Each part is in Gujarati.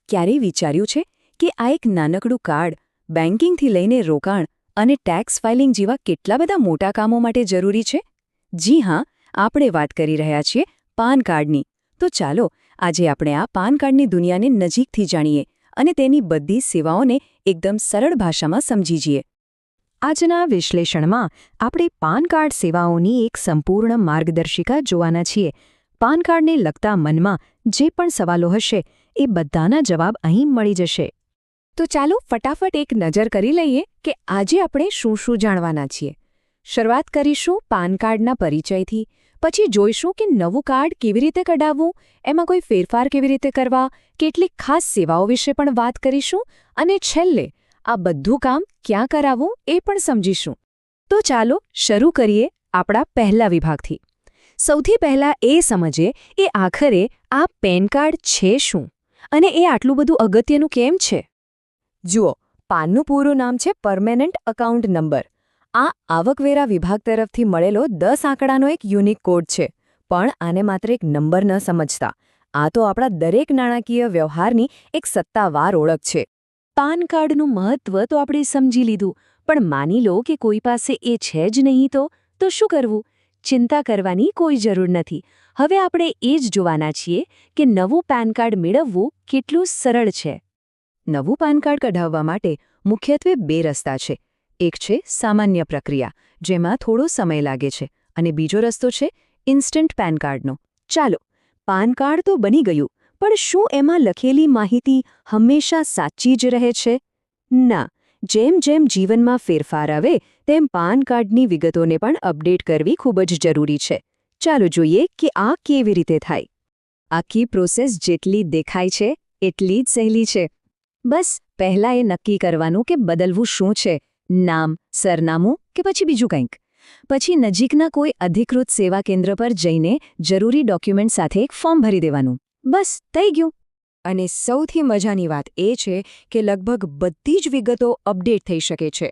ક્યારેય વિચાર્યું છે કે આ એક નાનકડું કાર્ડ બેન્કિંગથી લઈને રોકાણ અને ટેક્સ ફાઇલિંગ જેવા કેટલા બધા મોટા કામો માટે જરૂરી છે? જી હા, આપણે વાત કરી રહ્યા છીએ પાન કાર્ડની. તો ચાલો આજે આપણે આ પાન કાર્ડની દુનિયાને નજીકથી જાણીએ અને તેની બધી સેવાઓને એકદમ સરળ ભાષામાં સમજી જઈએ. આજના વિશ્લેષણમાં આપણે પાન કાર્ડ સેવાઓની એક સંપૂર્ણ માર્ગદર્શિકા જોવાના છીએ. પાન કાર્ડને લગતા મનમાં જે પણ સવાલો હશે એ બધાના જવાબ અહીં મળી જશે. તો ચાલો ફટાફટ એક નજર કરી લઈએ કે આજે આપણે શું શું જાણવાના છીએ. શરૂઆત કરીશું પાન કાર્ડના પરિચયથી, પછી જોઈશું કે નવું કાર્ડ કેવી રીતે કઢાવવું, એમાં કોઈ ફેરફાર કેવી રીતે કરવા, કેટલીક ખાસ સેવાઓ વિશે પણ વાત કરીશું અને છેલ્લે આ બધું કામ ક્યાં કરાવવું એ પણ સમજીશું. તો ચાલો શરૂ કરીએ આપણા પહેલા વિભાગથી. સૌથી પહેલા એ સમજીએ એ આખરે આ પેન કાર્ડ છે શું અને એ આટલું બધું અગત્યનું કેમ છે. જુઓ, પાનનું પૂરું નામ છે પરમેનન્ટ અકાઉન્ટ નંબર. આ આવકવેરા વિભાગ તરફથી મળેલો 10 આંકડાનો એક યુનિક કોડ છે. પણ આને માત્ર એક નંબર ન સમજતા. આ તો આપણા દરેક નાણાકીય વ્યવહારની એક સત્તાવાર ઓળખ છે. પાન કાર્ડનું મહત્વ તો આપણે સમજી લીધું, પણ માની લો કે કોઈ પાસે એ છે જ નહીં તો શું કરવું? ચિંતા કરવાની કોઈ જરૂર નથી. હવે આપણે એ જ જોવાના છીએ કે નવું પાન કાર્ડ મેળવવું કેટલું સરળ છે. નવું પાન કાર્ડ કઢાવવા માટે મુખ્યત્વે 2 રસ્તા છે. એક છે સામાન્ય પ્રક્રિયા, જેમાં થોડો સમય લાગે છે, અને બીજો રસ્તો છે ઇન્સ્ટન્ટ પાન કાર્ડનો. ચાલો, પાન કાર્ડ તો બની ગયું, પણ શું એમાં લખેલી માહિતી હંમેશા સાચી જ રહે છે? ના. જેમ જેમ જીવનમાં ફેરફાર આવે તેમ પાન કાર્ડની વિગતોને પણ અપડેટ કરવી ખૂબ જ જરૂરી છે. ચાલો જોઈએ કે આ કેવી રીતે થાય. આખી પ્રોસેસ જેટલી દેખાય છે એટલી જ સહેલી છે. બસ પહેલાં એ નક્કી કરવાનું કે બદલવું શું છે, નામ, સરનામું કે પછી બીજું કંઈક. પછી નજીકના કોઈ અધિકૃત સેવા કેન્દ્ર પર જઈને જરૂરી ડોક્યુમેન્ટ સાથે એક ફોર્મ ભરી દેવાનું. બસ થઈ ગયું. અને સૌથી મજાની વાત એ છે કે લગભગ બધી જ વિગતો અપડેટ થઈ શકે છે.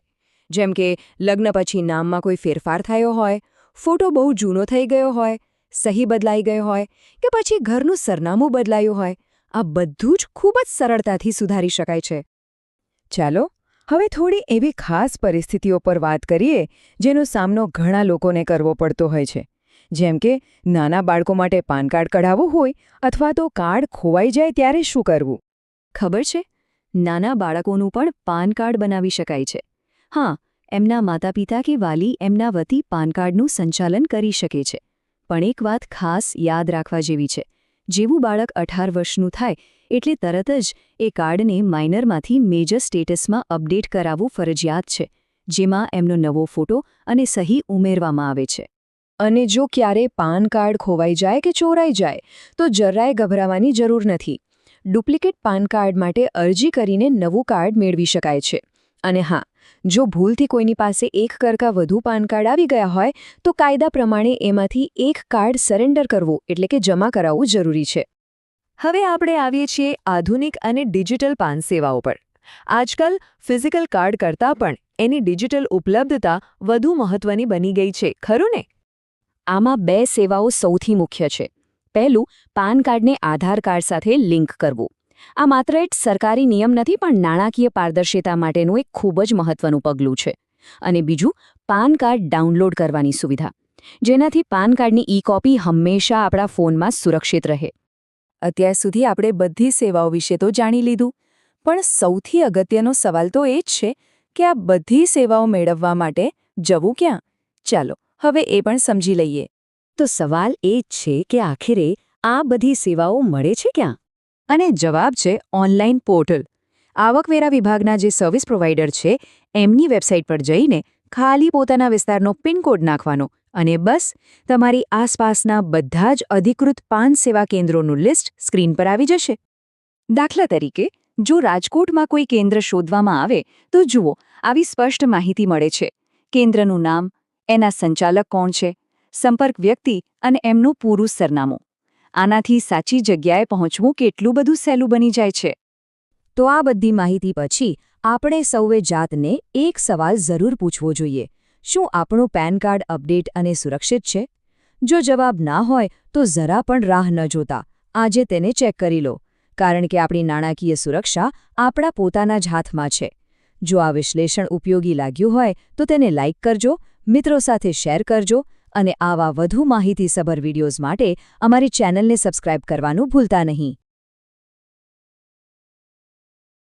જેમ કે લગ્ન પછી નામમાં કોઈ ફેરફાર થયો હોય, ફોટો બહુ જૂનો થઈ ગયો હોય, સહી બદલાઈ ગઈ હોય કે પછી ઘરનું સરનામું બદલાયું હોય, આ બધું જ ખૂબ જ સરળતાથી સુધારી શકાય છે. ચાલો હવે થોડી એવી ખાસ પરિસ્થિતિઓ પર વાત કરીએ જેનો સામનો ઘણા લોકોને કરવો પડતો હોય છે. જેમ કે નાના બાળકો માટે પાન કાર્ડ કઢાવવું હોય અથવા તો કાર્ડ ખોવાઈ જાય ત્યારે શું કરવું? ખબર છે, નાના બાળકોનું પણ પાન કાર્ડ બનાવી શકાય છે. હા, એમના માતાપિતા કે વાલી એમના વતી પાન કાર્ડનું સંચાલન કરી શકે છે. પણ એક વાત ખાસ યાદ રાખવા જેવી છે. જેવું બાળક 18 વર્ષનું થાય એટલે તરત જ એ કાર્ડને માઇનરમાંથી મેજર સ્ટેટસમાં અપડેટ કરાવવું ફરજિયાત છે, જેમાં એમનો નવો ફોટો અને સહી ઉમેરવામાં આવે છે. અને જો ક્યારે પાન કાર્ડ ખોવાઈ જાય કે ચોરાઈ જાય તો જરાય ગભરાવાની જરૂર નથી. ડુપ્લિકેટ પાન કાર્ડ માટે અરજી કરીને નવું કાર્ડ મેળવી શકાય છે. અને હા, જો ભૂલથી કોઈની પાસે એક કરતાં વધુ પાન કાર્ડ આવી ગયા હોય તો કાયદા પ્રમાણે એમાંથી એક કાર્ડ સરેન્ડર કરવું એટલે કે જમા કરાવવું જરૂરી છે. હવે આપણે આવીએ છીએ આધુનિક અને ડિજિટલ પાન સેવાઓ પર. આજકાલ ફિઝિકલ કાર્ડ કરતાં પણ એની ડિજિટલ ઉપલબ્ધતા વધુ મહત્વની બની ગઈ છે, ખરું ને? આમાં 2 સેવાઓ સૌથી મુખ્ય છે. પહેલું, પાન કાર્ડને આધાર કાર્ડ સાથે લિંક કરવું. આ માત્ર એક સરકારી નિયમ નથી, પણ નાણાકીય પારદર્શિતા માટેનું એક ખૂબ જ મહત્વનું પગલું છે. અને બીજું, પાન કાર્ડ ડાઉનલોડ કરવાની સુવિધા, જેનાથી પાન કાર્ડની ઈ-કોપી હંમેશા આપણા ફોનમાં સુરક્ષિત રહે. અત્યાર સુધી આપણે બધી સેવાઓ વિશે તો જાણી લીધું, પણ સૌથી અગત્યનો સવાલ તો એ જ છે કે આ બધી સેવાઓ મેળવવા માટે જવું ક્યાં? ચાલો હવે એ પણ સમજી લઈએ. તો સવાલ એ જ છે કે આખરે આ બધી સેવાઓ મળે છે ક્યાં? અને જવાબ છે ઓનલાઈન પોર્ટલ. આવકવેરા વિભાગના જે સર્વિસ પ્રોવાઈડર છે એમની વેબસાઇટ પર જઈને ખાલી પોતાના વિસ્તારનો પિનકોડ નાખવાનો અને બસ તમારી આસપાસના બધા જ અધિકૃત પાન સેવા કેન્દ્રોનું લિસ્ટ સ્ક્રીન પર આવી જશે. દાખલા તરીકે, જો રાજકોટમાં કોઈ કેન્દ્ર શોધવામાં આવે તો જુઓ, આવી સ્પષ્ટ માહિતી મળે છે. કેન્દ્રનું નામ, એના સંચાલક કોણ છે, સંપર્ક વ્યક્તિ અને એમનું પૂરું સરનામું. આનાથી સાચી જગ્યાએ પહોંચવું કેટલું બધું સહેલું બની જાય છે. તો આ બધી માહિતી પછી આપણે સૌએ જાતને એક સવાલ જરૂર પૂછવો જોઈએ. શું આપણું પેન કાર્ડ અપડેટ અને સુરક્ષિત છે? જો જવાબ ના હોય તો જરા પણ રાહ ન જોતા આજે તેને ચેક કરી લો. કારણ કે આપણી નાણાકીય સુરક્ષા આપણા પોતાના જ હાથમાં છે. જો આ વિશ્લેષણ ઉપયોગી લાગ્યું હોય તો તેને લાઇક કરજો, મિત્રો સાથે શેર કરજો અને આવા વધુ માહિતીસભર વિડીયોઝ માટે અમારી ચેનલને સબસ્ક્રાઇબ કરવાનું ભૂલતા નહીં.